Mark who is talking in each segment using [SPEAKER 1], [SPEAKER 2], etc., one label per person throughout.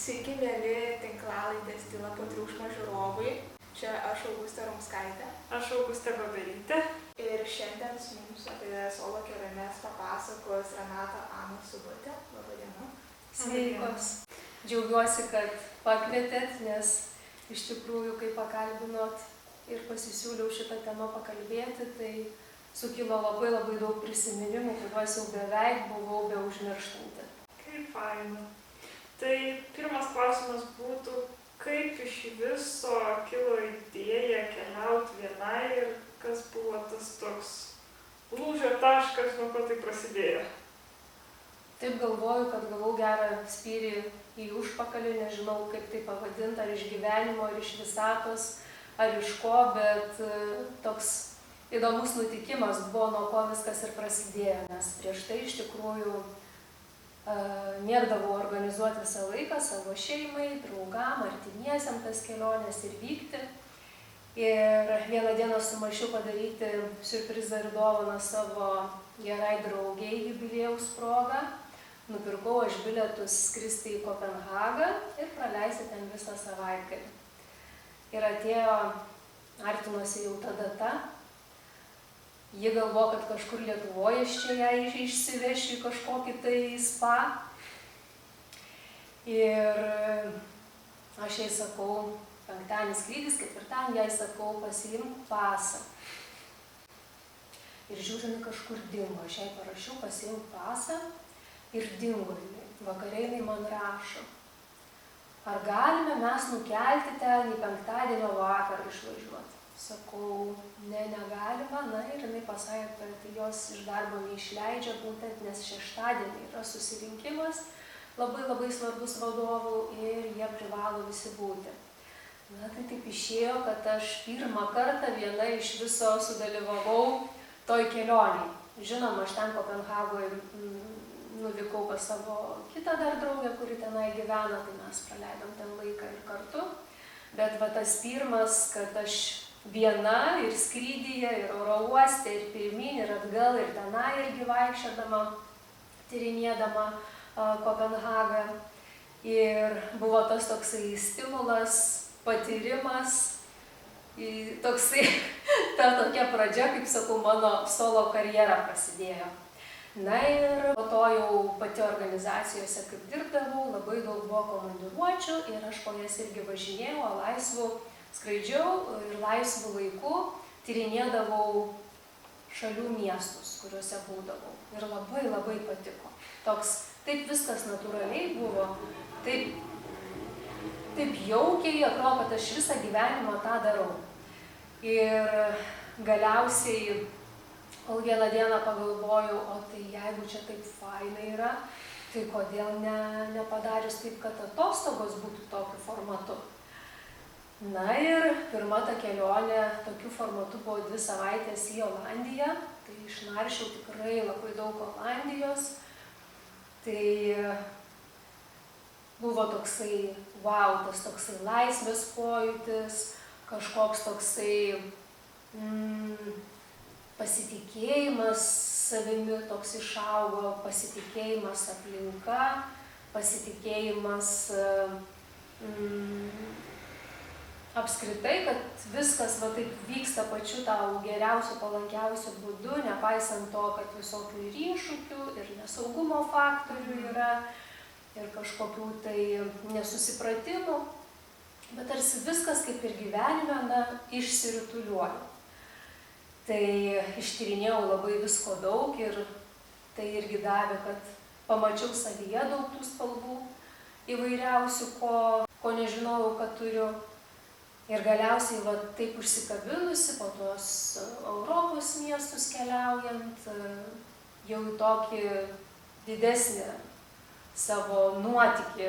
[SPEAKER 1] Sveiki, mėly tinklalaidės Tyla po triukšmo žiūrovai. Čia aš Augustė Rumskaitė.
[SPEAKER 2] Aš Augustė Babelytė.
[SPEAKER 1] Ir šiandien mums apie solo keliones papasakos Renata Ana Subutė. Labą dieną.
[SPEAKER 3] Sveikos. Džiaugiuosi, kad pakvietėt, nes iš tikrųjų, kai pakalbinot ir pasisiūliau šitą temą pakalbėti, tai sukilo labai daug prisiminimų, kuriuos jau beveik buvau beužmirštanti.
[SPEAKER 2] Kaip faina. Tai pirmas klausimas būtų, kaip iš viso kilo idėja keliauti vienai ir kas buvo tas toks lūžio taškas, nuo ko tai prasidėjo?
[SPEAKER 3] Taip galvoju, kad gavau gerą spyrį į užpakalį, nežinau kaip tai pavadinti, ar iš gyvenimo, ar iš visatos, ar iš ko, bet toks įdomus nutikimas buvo, nuo ko viskas ir prasidėjo, nes prieš tai iš tikrųjų mėgdavau organizuoti visą laiką savo šeimai, draugam, artimiesiam tas keliones ir vykti. Ir vieną dieną sumašiau padaryti siurprizą ir dovaną savo gerai draugiai jubiliejaus progą. Nupirkau aš bilietus skristi į Kopenhagą ir praleisti ten visą savaitgalį. Ir atėjo, artinosi jau ta data. Ji galvoja, kad kažkur Lietuvoje aš čia ją išsivešiu į kažkokį tai spa. Ir aš jai sakau, penktadienį skrydis, ketvirtadienį jai sakau, pasiimk pasą. Ir žiūrint, kažkur dingo. Aš jai parašiau, pasiimk pasą ir dingo. Vakare jinai man rašo, ar galime mes nukelti ten į penktadienio vakarą išvažiuoti. Sakau, negalima, ir jinai pasakė, kad jos iš darbo neišleidžia būtent, nes šeštadienį yra susirinkimas labai svarbus vadovų ir jie privalo visi būti. Tai taip išėjo, kad aš pirmą kartą viena iš viso sudalyvavau toj kelioniai. Žinoma, aš ten Kopenhagoje nuvykau pas savo kitą dar draugę, kuri tenai gyvena, tai mes praleidom ten laiką ir kartu. Bet tas pirmas, kad aš viena ir skrydyje, ir oro uoste, ir pirmyn, ir atgal, ir tenai irgi vaikščiodama, tyrinėdama Kopenhagą. Ir buvo tas toksai stimulas, patyrimas, toksai, ta tokia pradžia, kaip sakau, mano solo karjera prasidėjo. Ir po to jau pati organizacijose, kaip dirbdavau, labai daug buvo komandiruočių ir aš po jas irgi važinėjau, laisvų skraidžiau ir laisvų laikų tyrinėdavau šalių miestus, kuriuose būdavau. Ir labai patiko. Taip viskas natūraliai buvo, taip jaukiai, atrodo, kad aš visą gyvenimą tą darau. Ir galiausiai, kol vieną dieną pagalvojau, o tai jeigu čia taip fainai yra, tai kodėl nepadarius taip, kad atostogos būtų tokiu formatu. Ir pirma ta kelionė tokiu formatu buvo 2 savaitės į Olandiją. Tai išnaršiau tikrai labai daug Olandijos. Tai buvo toksai, tas toksai laisvės pojūtis, kažkoks toksai pasitikėjimas savimi toks išaugo, pasitikėjimas aplinka, pasitikėjimas apskritai, kad viskas taip vyksta pačiu tau geriausiu, palankiausiu būdu, nepaisant to, kad visokių ir iššūkių, ir nesaugumo faktorių yra, ir kažkokių tai nesusipratimų, bet tarsi viskas kaip ir gyvenime, išsirituliuoja. Tai ištyrinėjau labai visko daug ir tai irgi davė, kad pamačiau savyje daug tų spalvų įvairiausių, ko nežinojau, kad turiu. Ir galiausiai taip užsikabinusi po tuos Europos miestus keliaujant, jau į tokį didesnį savo nuotykį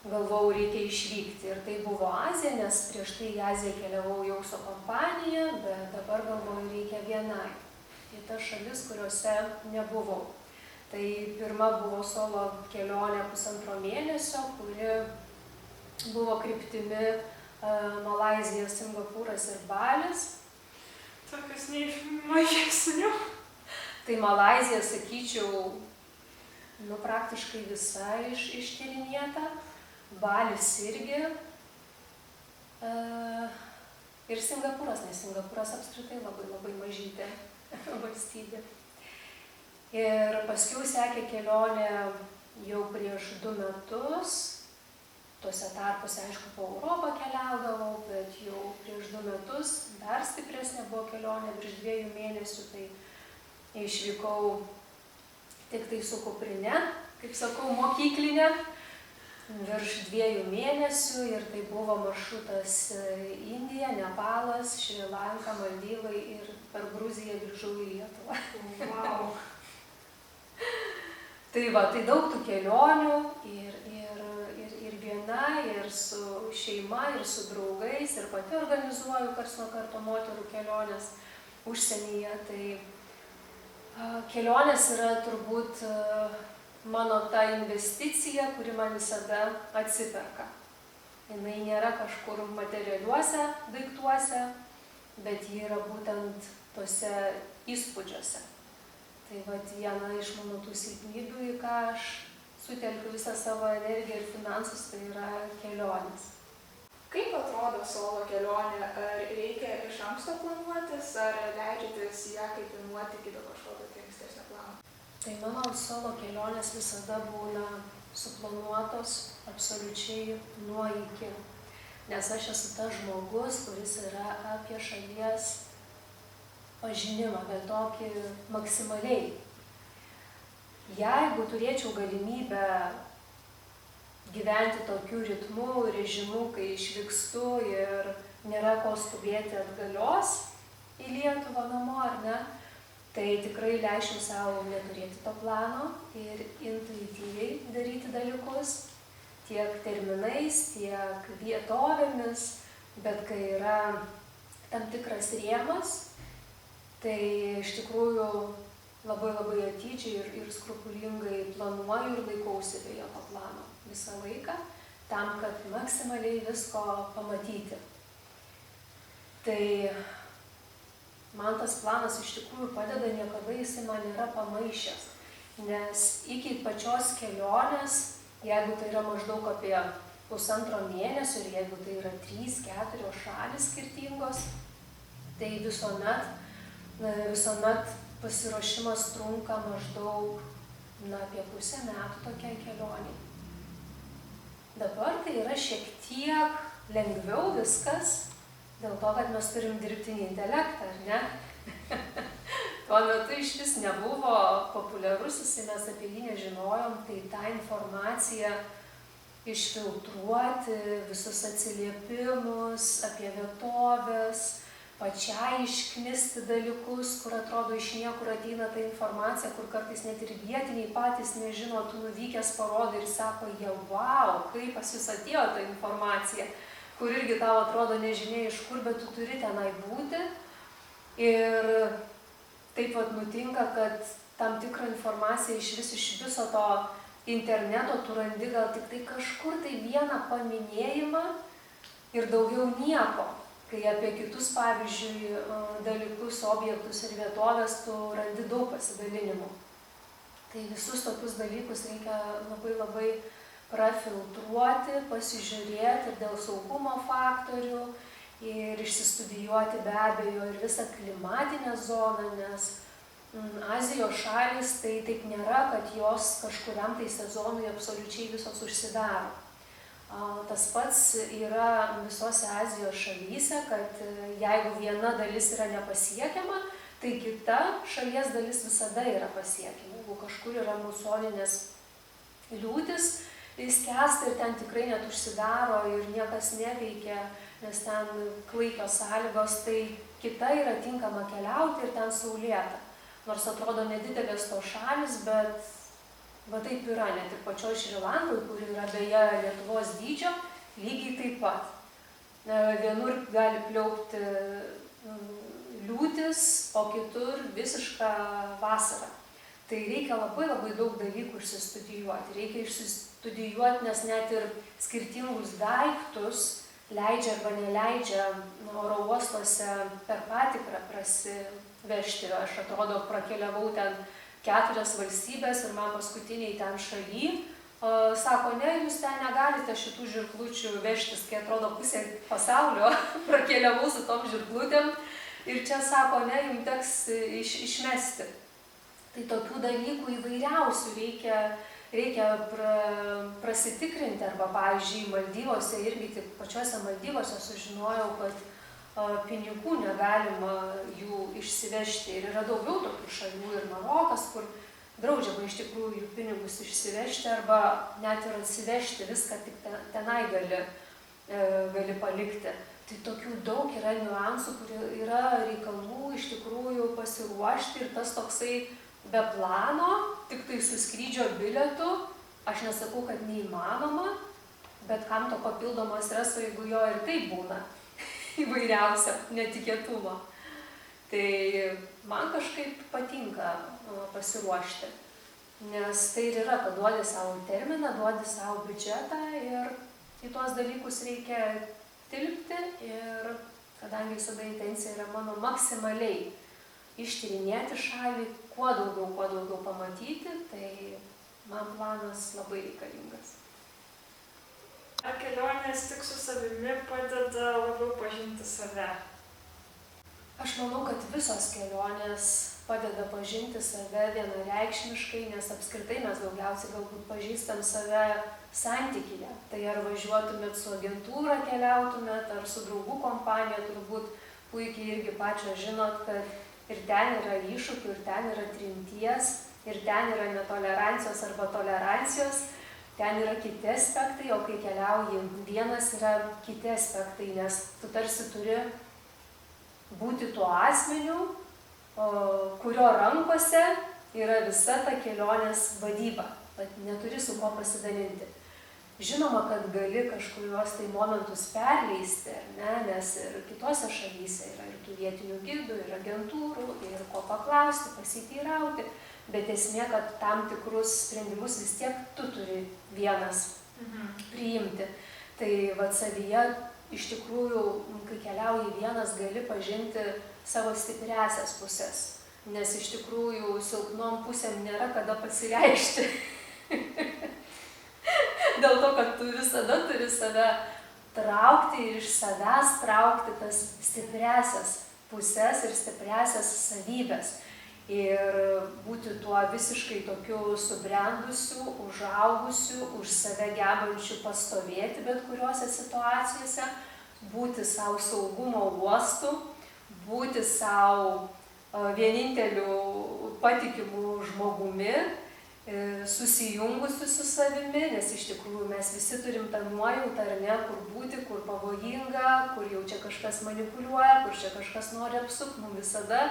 [SPEAKER 3] galvojau, reikia išvykti. Ir tai buvo Azija, nes prieš tai į Aziją keliavau jau su kompanija, bet dabar galvoju, reikia vienai. Į tas šalis, kuriuose nebuvau. Tai pirma buvo solo kelionė 1,5 mėnesio, kuri buvo kryptimi Malaizija, Singapūras ir Balis.
[SPEAKER 2] Tokius ne iš mažesnių.
[SPEAKER 3] Tai Malaizija, sakyčiau, praktiškai visa ištyrinėta. Balis irgi. Ir Singapūras, nes Singapūras apskritai labai mažytė valstybė. Ir paskiau sekė kelionė jau prieš 2 metus. Tuose tarpuose, aišku, po Europą keliaudavau, bet jau prieš 2 metus dar stipresnė buvo kelionė, virš 2 mėnesių, tai išvykau tik tai su kuprine, kaip sakau, mokyklinė, virš 2 mėnesių ir tai buvo maršrutas Indija, Nepalas, Šri Lanka, Maldyvai ir per Gruziją grįžau į Lietuvą.
[SPEAKER 2] Wow.
[SPEAKER 3] Tai va, tai daug tų kelionių ir viena, ir su šeima, ir su draugais, ir pati organizuoju karts nuo karto moterų kelionės užsienyje. Tai kelionės yra turbūt mano ta investicija, kuri man visada atsiperka. Jinai nėra kažkur materialiuose daiktuose, bet ji yra būtent tose įspūdžiuose. Tai vat viena iš mano tų silpnybių, į ką aš sutelkiu visą savo energiją ir finansus, tai yra kelionės.
[SPEAKER 1] Kaip atrodo solo kelionė? Ar reikia iš anksto planuotis, ar leidžiatės ją kaip į nuotykį be kažkokio ankstesnio plano?
[SPEAKER 3] Tai mano solo kelionės visada būna suplanuotos absoliučiai nuo iki. Nes aš esu tas žmogus, kuris yra apie šalies pažinimą, bet tokį maksimaliai. Jeigu turėčiau galimybę gyventi tokiu ritmu, režimu, kai išvykstu ir nėra ko skubėti atgalios į Lietuvą namo, ar ne, tai tikrai leisčiau savo neturėti to plano ir intuityviai daryti dalykus, tiek terminais, tiek vietovėmis, bet kai yra tam tikras rėmas, tai iš tikrųjų labai atidžiai ir skrupulingai planuoju ir laikausi beje to plano visą laiką, tam, kad maksimaliai visko pamatyti. Tai man tas planas iš tikrųjų padeda, niekada jisai man nėra pamaišęs, nes iki pačios kelionės, jeigu tai yra maždaug apie 1,5 mėnesio ir jeigu tai yra 3-4 šalys skirtingos, tai visuomet pasiruošimas trunka maždaug apie 0,5 metų tokiai kelioniai. Dabar tai yra šiek tiek lengviau viskas, dėl to, kad mes turim dirbtinį intelektą, ar ne? Tuo metu iš vis nebuvo populiarus, mes apie jį nežinojom, tai tą informaciją išfiltruoti, visus atsiliepimus apie vietovės, pačiai išknisti dalykus, kur atrodo iš niekur ateina ta informacija, kur kartais net ir vietiniai patys nežino, tu nuvykęs parodai ir sako, jie, wow, kaip pas jūs atėjo ta informacija, kur irgi tau atrodo nežinia iš kur, bet tu turi tenai būti. Ir taip vat nutinka, kad tam tikrą informaciją iš viso to interneto tu randi gal tik tai kažkur tai vieną paminėjimą ir daugiau nieko. Kai apie kitus, pavyzdžiui, dalykus, objektus ir vietovės tu randi daug pasidalinimų. Tai visus tokius dalykus reikia labai prafiltruoti, pasižiūrėti ir dėl saugumo faktorių ir išsistudijuoti be abejo ir visą klimatinę zoną, nes Azijos šalys tai taip nėra, kad jos kažkuriam tai sezonui absoliučiai visos užsidaro. Tas pats yra visose Azijos šalyse, kad jeigu viena dalis yra nepasiekiama, tai kita šalies dalis visada yra pasiekiama. Jeigu kažkur yra musoninės liūtis, jis skęsta ir ten tikrai net užsidaro ir niekas neveikia, nes ten klaikios sąlygos, tai kita yra tinkama keliauti ir ten saulėta. Nors atrodo nedidelės to šalis, bet va taip yra, net ir pačioj Šri Lankoj, kur yra beje Lietuvos dydžio, lygiai taip pat. Vienur gali pliaupti liūtis, o kitur visiška vasara. Tai reikia labai daug dalykų išsistudijuoti. Reikia išsistudijuoti, nes net ir skirtingus daiktus leidžia arba neleidžia oro uostuose per patikrą prasivežti. Aš atrodo prakeliavau ten 4 valstybės ir man paskutiniai ten šaly Sako, ne, jūs ten negalite šitų žirklučių vežtis, kai atrodo pusė pasaulio prakeliavau su tom žirklutėm. Ir čia sako, ne, jums teks išmesti. Tai tokių dalykų įvairiausių reikia prasitikrinti. Arba, pavyzdžiui, Maldyvose, irgi tik pačiuose Maldyvose sužinojau, kad pinigų negalima jų išsivežti. Ir yra daugiau tokių šalių, ir Marokas, kur draudžiama iš tikrųjų jų pinigus išsivežti arba net ir atsivežti, viską tik tenai gali palikti. Tai tokių daug yra niuansų, kur yra reikalų iš tikrųjų pasiruošti ir tas toksai be plano, tik tai su skrydžio bilietu, aš nesakau, kad neįmanoma, bet kam to papildomo streso, jeigu jo ir taip būna įvairiausio netikėtumo. Tai man kažkaip patinka pasiruošti, nes tai ir yra, kad duodi savo terminą, duodi savo biudžetą ir į tuos dalykus reikia tilpti ir kadangi visada intencija yra mano maksimaliai ištyrinėti šalį, kuo daugiau pamatyti, tai man planas labai reikalingas.
[SPEAKER 2] Ar kelionės tik su savimi padeda labiau pažinti save?
[SPEAKER 3] Aš manau, kad visos kelionės padeda pažinti save vienareikšmiškai, nes apskritai mes daugiausiai galbūt pažįstam save santykyje. Tai ar važiuotumėt su agentūra keliautumėt, ar su draugų kompanija, turbūt puikiai irgi pačios žinot, kad ir ten yra iššūkių, ir ten yra trinties, ir ten yra netolerancijos arba tolerancijos, ten yra kiti aspektai, o kai keliauji vienas yra kiti aspektai, nes tu tarsi turi būti tuo asmeniu, kurio rankose yra visa ta kelionės vadyba, bet neturi su ko pasidalinti. Žinoma, kad gali kažkuriuos tai momentus perleisti, ne? Nes ir kitose šalyse yra ir tų vietinių gidų, ir agentūrų, ir ko paklausti, pasiteirauti, bet esmė, kad tam tikrus sprendimus vis tiek tu turi vienas priimti. Tai vat savyje iš tikrųjų, kai keliauji vienas, gali pažinti savo stipriasias pusės, nes iš tikrųjų silpnom pusėm nėra kada pasireikšti. Dėl to, kad tu visada turi save traukti ir iš savęs traukti tas stipriasias pusės ir stipriasias savybės. Ir būti tuo visiškai tokiu subrendusiu, užaugusiu, už save gebančiu pastovėti bet kuriuose situacijose, būti savo saugumo uostu, būti savo vieninteliu patikimu žmogumi, susijungusiu su savimi, nes iš tikrųjų mes visi turim tą nuojautą, ar ne, kur būti, kur pavojinga, kur jau čia kažkas manipuliuoja, kur čia kažkas nori apsukti, mums visada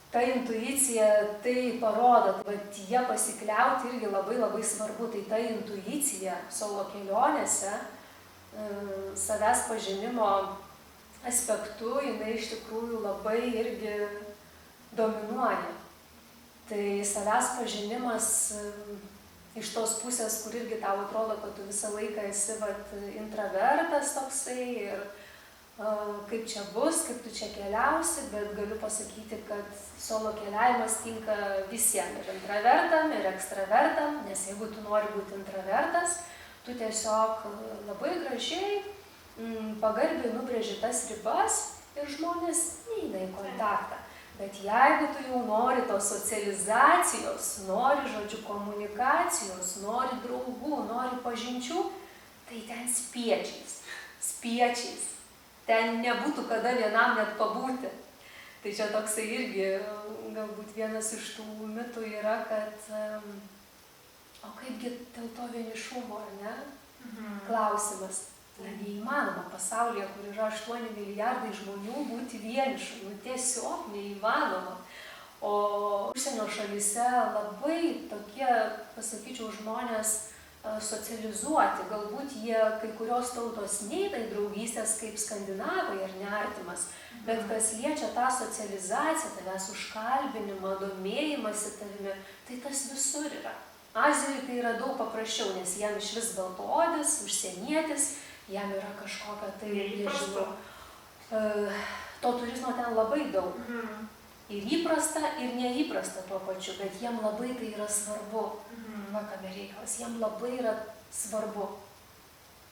[SPEAKER 3] ta intuicija tai parodo, bet jie pasikliauti irgi labai svarbu, tai ta intuicija solo kelionėse, savęs pažinimo aspektu, jinai iš tikrųjų labai irgi dominuoja. Tai savęs pažinimas iš tos pusės, kur irgi tau atrodo, kad tu visą laiką esi intravertas toksai ir kaip čia bus, kaip tu čia keliausi, bet galiu pasakyti, kad solo keliavimas tinka visiems, ir intravertam, ir ekstravertam, nes jeigu tu nori būti intravertas, tu tiesiog labai gražiai, pagarbiai nubrėži tas ribas ir žmonės neina į kontaktą. Bet jeigu tu jau nori tos socializacijos, nori žodžių komunikacijos, nori draugų, nori pažinčių, tai ten spiečiais. Ten nebūtų kada vienam net pabūti. Tai čia toksai irgi galbūt vienas iš tų mitų yra, kad o kaipgi dėl to vienišumo, ar ne? Klausimas. Tai neįmanoma pasaulyje, kur yra 8 milijardai žmonių, būti vienišu. Tiesiog neįmanoma. O užsienio šalyse labai tokie, pasakyčiau, žmonės socializuoti. Galbūt jie, kai kurios tautos neina į draugystės kaip skandinavai ar neartimas, bet kas liečia tą socializaciją, tavęs užkalbinimą, domėjimąsi tavimi, tai tas visur yra. Azijoje tai yra daug paprasčiau, nes jam išvis baltaodis, užsienietis, jam yra kažkokia tai, nežinau, to turizmo ten labai daug. ir įprasta, ir neįprasta tuo pačiu, bet jiem labai tai yra svarbu. Va, kame reikalas, jiem labai yra svarbu.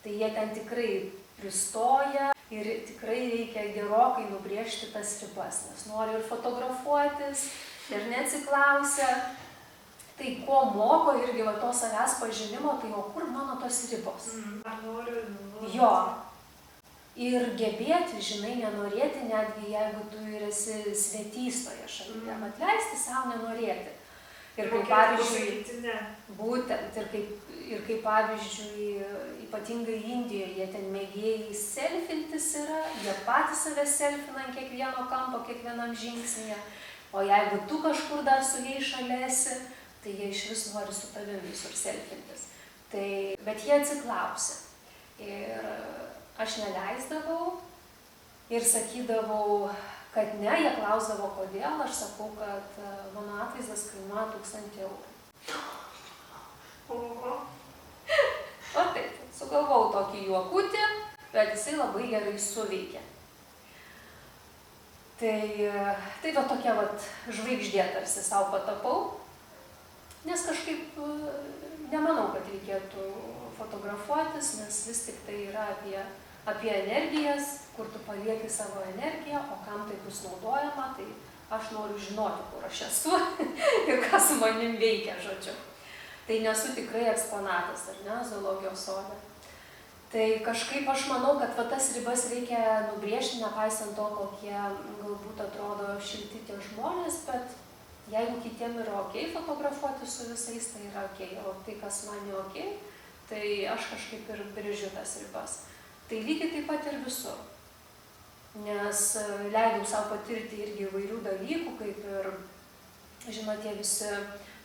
[SPEAKER 3] Tai jie ten tikrai pristoja ir tikrai reikia gerokai nubrėžti tas ribas, nes nori ir fotografuotis, ir neatsiklausia. Tai ko moko irgi va to savęs pažinimo, tai o kur mano tos ribos?
[SPEAKER 2] Ar noriu?
[SPEAKER 3] Jo. Ir gebėti, žinai, nenorėti, netgi jeigu tu ir esi svetys toje šalyje, atleisti savo nenorėti. Ir kaip pavyzdžiui, būtent, ir kaip pavyzdžiui, ypatingai Indijoje, jie ten mėgėjai selfintis yra, jie patys save selfina ant kiekvieno kampo, kiekvienam žingsnyje, o jeigu tu kažkur dar su jais šalėsi, tai jie iš vis nori su tavim visur selfintis. Tai, bet jie atsiklausė. Ir aš neleisdavau ir sakydavau, kad ne, jie klausdavo kodėl, aš sakau, kad mano atvaizdas kainuoja 1000 eurų.
[SPEAKER 2] Oho.
[SPEAKER 3] O taip, sugalvojau tokį juokutį, bet jisai labai gerai suveikė. Tai va tokia vat žvaigždė tarsi savo patapau, nes kažkaip nemanau, kad reikėtų fotografuotis, nes vis tik tai yra apie energijas, kur tu palieki savo energiją, o kam tai bus naudojama, tai aš noriu žinoti, kur aš esu ir ką su manim veikia, žodžiu. Tai nesu tikrai eksponatas, ar ne, zoologijos sode. Tai kažkaip aš manau, kad va tas ribas reikia nubrėžti, nepaisant to, kokie galbūt atrodo šilti tie žmonės, bet jeigu kitiem yra okei fotografuoti su visais, tai yra okei, o tai, kas man ne okei, tai aš kažkaip ir brėžiu tas ribas. Tai lygiai taip pat ir visur. Nes leidau savo patirti irgi įvairių dalykų, kaip ir, žinot, tie visi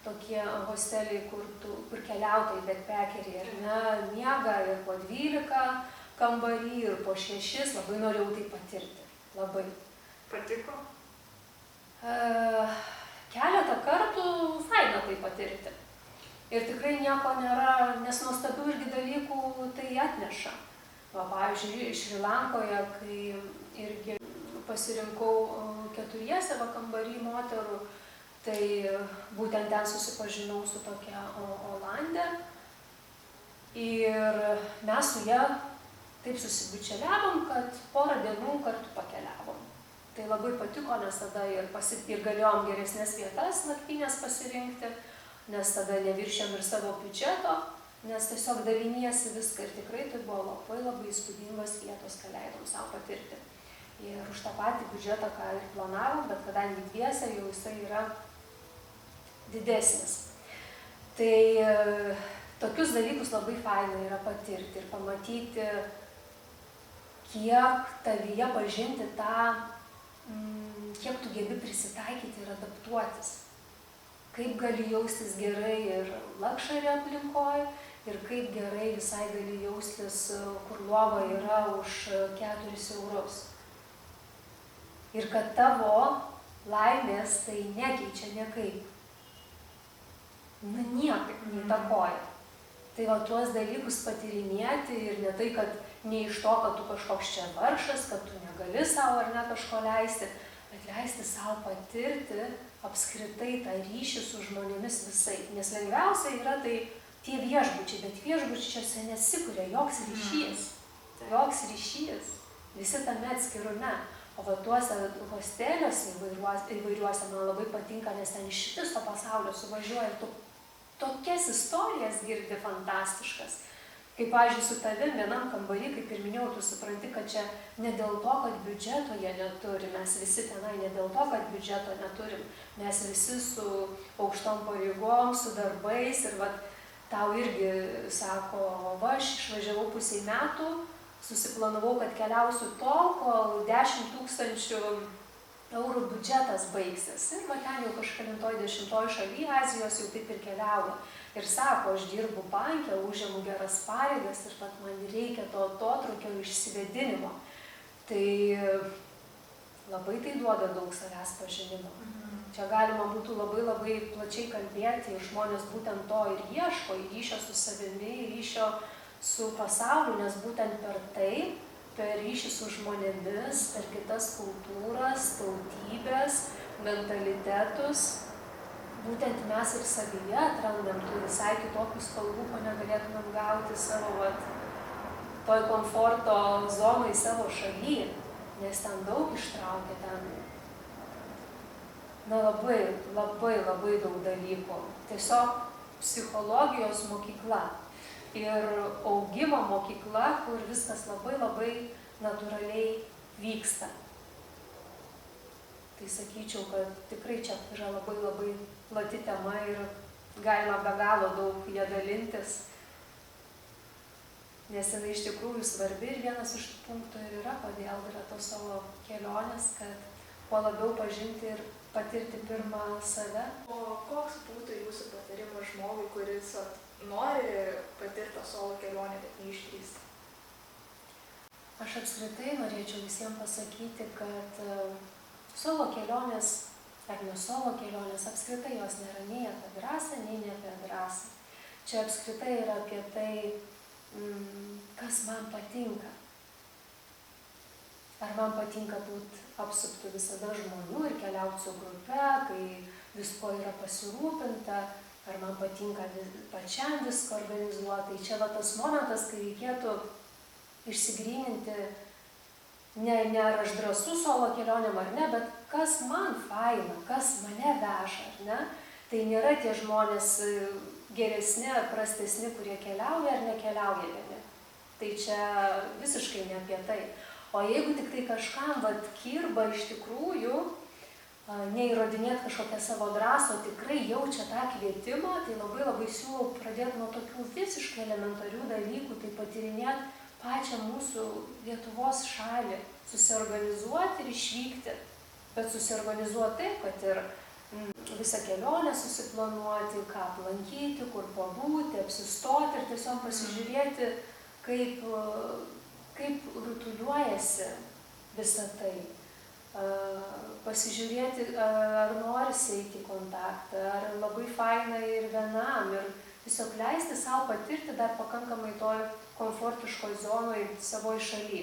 [SPEAKER 3] tokie hosteliai, kur keliautojai backpackeriai, ar ne, miega ir po 12 kambarį, ir po 6, labai norėjau tai patirti. Labai.
[SPEAKER 2] Patiko?
[SPEAKER 3] Keletą kartų faina tai patirti. Ir tikrai nieko nėra, nes nuostabių irgi dalykų tai atneša. Va, pavyzdžiui, Šri Lankoje, kai irgi pasirinkau 4 kambarį moterų, tai būtent ten susipažinau su tokia Olandė. Ir mes su ja taip susibičiuliavom, kad porą dienų kartu pakeliavom. Tai labai patiko, nes tada ir galėjom geresnės vietas naktinės pasirinkti, nes tada neviršėm ir savo biudžeto, nes tiesiog daliniesi viską ir tikrai tai buvo labai labai įspūdingos vietos, ką leidom savo patirti. Ir už tą patį biudžetą, ką ir planavom, bet kadangi dviese jau jisai yra didesnis. Tai tokius dalykus labai faina yra patirti ir pamatyti, kiek tavyje pažinti tą, kiek tu gebi prisitaikyti ir adaptuotis. Kaip gali jaustis gerai ir lakšarį aplinkoje, ir kaip gerai visai gali jaustis, kur lova yra už 4 eurus. Ir kad tavo laimės tai nekeičia niekaip. Niekaip neįtakoja. Tai va tuos dalykus patyrinėti ir ne tai, kad ne iš to, kad tu kažkoks čia vargšas, kad tu negali savo ar ne kažko leisti, bet leisti savo patirti apskritai tą ryšį su žmonėmis visai. Nes lengviausia yra tai tie viešbučiai, bet viešbučiuose nesikuria joks ryšys. Joks ryšys. Visi tame atskirume. O va tuose hosteliuose įvairiuose man labai patinka, nes ten iš viso pasaulio suvažiuoja ir tu tokias istorijas girdi fantastiškas. Kaip, pavyzdžiui, su tavim vienam kambarį, kaip ir minėjau, tu supranti, kad čia ne dėl to, kad biudžeto jie neturi, mes visi tenai ne dėl to, kad biudžeto neturim, mes visi su aukštom pareigom, su darbais ir vat tau irgi sako, va, aš išvažiavau pusei metų, susiplanavau, kad keliausiu tol, kol 10 000 eurų biudžetas baigsis. Ir va ten jau kažkelintoj 10 šaly Azijos jau taip ir keliauja. Ir sako, aš dirbu banke, užimu geras pareigas ir pat man reikia to atotrūkio išsivedinimo. Tai labai tai duoda daug savęs pažinimo. Čia galima būtų labai labai plačiai kalbėti ir žmonės būtent to ir ieško, ir ryšio su savimi, ir ryšio su pasauliu, nes būtent per tai, per ryšį su žmonėmis, per kitas kultūras, tautybės, mentalitetus, būtent mes ir savyje atrandam tų visai kitokių spalvų, ko negalėtumėm gauti savo toj komforto zonai savo šaly, nes ten daug ištraukia, ten labai daug dalykų. Tiesiog psichologijos mokykla ir augimo mokykla, kur viskas labai natūraliai vyksta. Tai sakyčiau, kad tikrai čia yra labai plati tema ir galima be galo daug ją dalintis, nes jinai iš tikrųjų svarbi ir vienas iš tų punktų ir yra, kodėl yra tos savo kelionės, kad kuo labiau pažinti ir patirti pirmą save.
[SPEAKER 1] O koks būtų jūsų patarimas žmogui, kuris nori patirti tą solo kelionę, bet neišdrįsta?
[SPEAKER 3] Aš apskritai norėčiau visiems pasakyti, kad solo kelionės, ar ne solo kelionės, apskritai jos nėra nei apie drąsą, nei ne apie drąsą. Čia apskritai yra apie tai, kas man patinka. Ar man patinka būti apsuptų visada žmonių ir keliauti su grupe, kai visko yra pasirūpinta, ar man patinka pačiam viską organizuoti. Tai čia tas momentas, kai reikėtų išsigryninti, ne ar aš drąsus solo kelionėm ar ne, bet kas man faina, kas mane veža, ar ne? Tai nėra tie žmonės geresni ar prastesni, kurie keliauja ar nekeliauja vieni. Tai čia visiškai ne apie tai. O jeigu tik tai kažkam kirba iš tikrųjų, neįrodinėti kažkokią savo drąsą, tikrai jaučia tą kvietimą, tai labai siūlau pradėti nuo tokių visiškai elementarių dalykų, tai patyrinėti pačią mūsų Lietuvos šalį, susiorganizuoti ir išvykti. Bet susiorganizuoti taip, kad ir visą kelionę susiplanuoti, ką aplankyti, kur pabūti, apsistoti ir tiesiog pasižiūrėti, kaip rutuliuojasi visą tai. Pasižiūrėti, ar norisi eiti į kontaktą, ar labai faina ir vienam, ir tiesiog leisti savo patirti dar pakankamai toj komfortiškoj zonoj savoj šaly.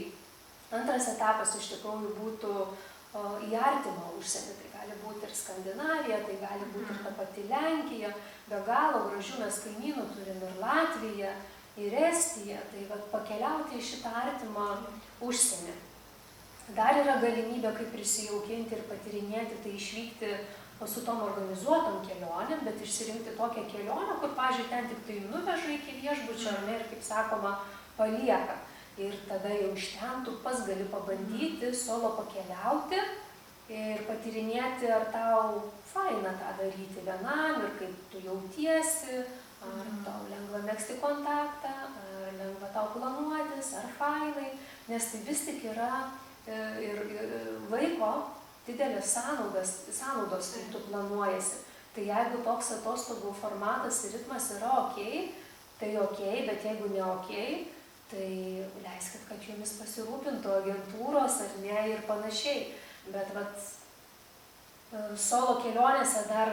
[SPEAKER 3] Antras etapas iš tikrųjų būtų į artimą užsienį. Tai gali būti ir Skandinavija, tai gali būti ir ta pati Lenkija, be galo gražių mes kaimynų turim ir Latviją, ir Estiją, tai pakeliauti į šitą artimą užsienį. Dar yra galimybė, kaip prisijaukinti ir patyrinėti, tai išvykti su tom organizuotom kelionėm, bet išsirinkti tokią kelionę, kur, pavyzdžiui, ten tik tai nuveža iki viešbučio, ar ne, ir, kaip sakoma, palieka. Ir tada jau iš ten tu pats gali pabandyti solo pakeliauti ir patyrinėti, ar tau faina tą daryti vienam ir kaip tu jautiesi, ar tau lengva megzti kontaktą, ar lengva tau planuotis, ar fainai, nes tai vis tik yra ir laiko didelės sąnaudos, kai tu planuojasi. Tai jeigu toks atostogų formatas ir ritmas yra okei, tai okei, bet jeigu ne okei, tai leiskit, kad jumis pasirūpintų agentūros ar ne ir panašiai. Bet solo kelionėse dar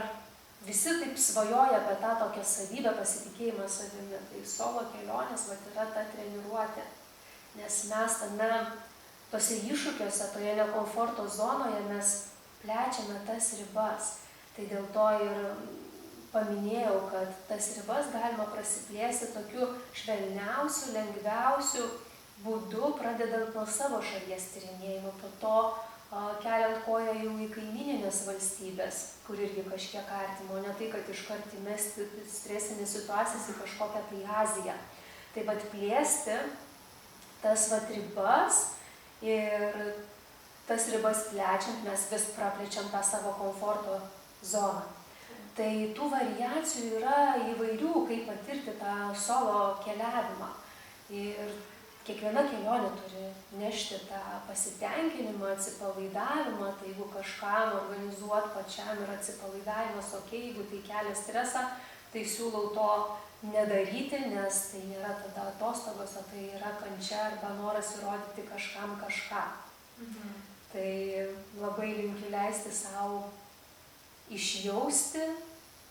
[SPEAKER 3] visi taip svajoja apie tą tokią savybę, pasitikėjimą savimi. Tai solo kelionės yra ta treniruotė, nes mes tose iššūkiuose, toje nekomforto zonoje mes plečiame tas ribas. Tai dėl to ir paminėjau, kad tas ribas galima prasiplėsti tokiu švelniausiu, lengviausiu būdu, pradedant nuo savo šalies tyrinėjimo, po to keliant koją jau į kaimyninės valstybės, kur irgi kažkiek artimo, ne tai, kad iškart įmesti stresinės situacijas į kažkokią tai Aziją. Tai plėsti tas ribas ir tas ribas plečiant mes vis praplečiam tą savo komforto zoną. Tai tų variacijų yra įvairių, kaip patirti tą solo keliavimą. Ir kiekviena kelionė turi nešti tą pasitenkinimą, atsipalaidavimą. Tai jeigu kažkam organizuoti pačiam ir atsipalaidavimas okei, jeigu tai kelia stresą, tai siūlau to nedaryti, nes tai nėra tada atostogos, o tai yra kančia arba noras įrodyti kažkam kažką. Tai labai linkiu leisti savo išjausti,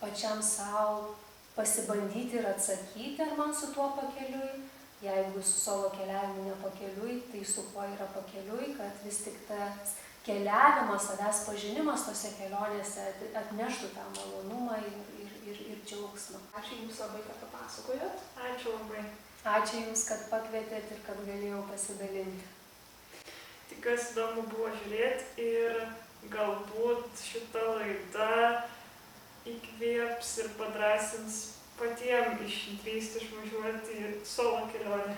[SPEAKER 3] pačiam savo pasibandyti ir atsakyti, ar man su tuo pakeliui. Jeigu su solo keliavimu ne pakeliui, tai su kuo yra pakeliui, kad vis tik tas keliavimas, savęs pažinimas tose kelionėse atneštų tą malonumą ir džiaugsmą.
[SPEAKER 1] Ačiū Jums labai, kad papasakojot.
[SPEAKER 2] Ačiū labai.
[SPEAKER 3] Ačiū Jums, kad pakvietėt ir kad galėjau pasidalinti.
[SPEAKER 2] Tikiuosi įdomu buvo žiūrėti ir galbūt šita laida įkvėps ir padrąsins patiem išdrįsti išvažiuoti į solo kelionę.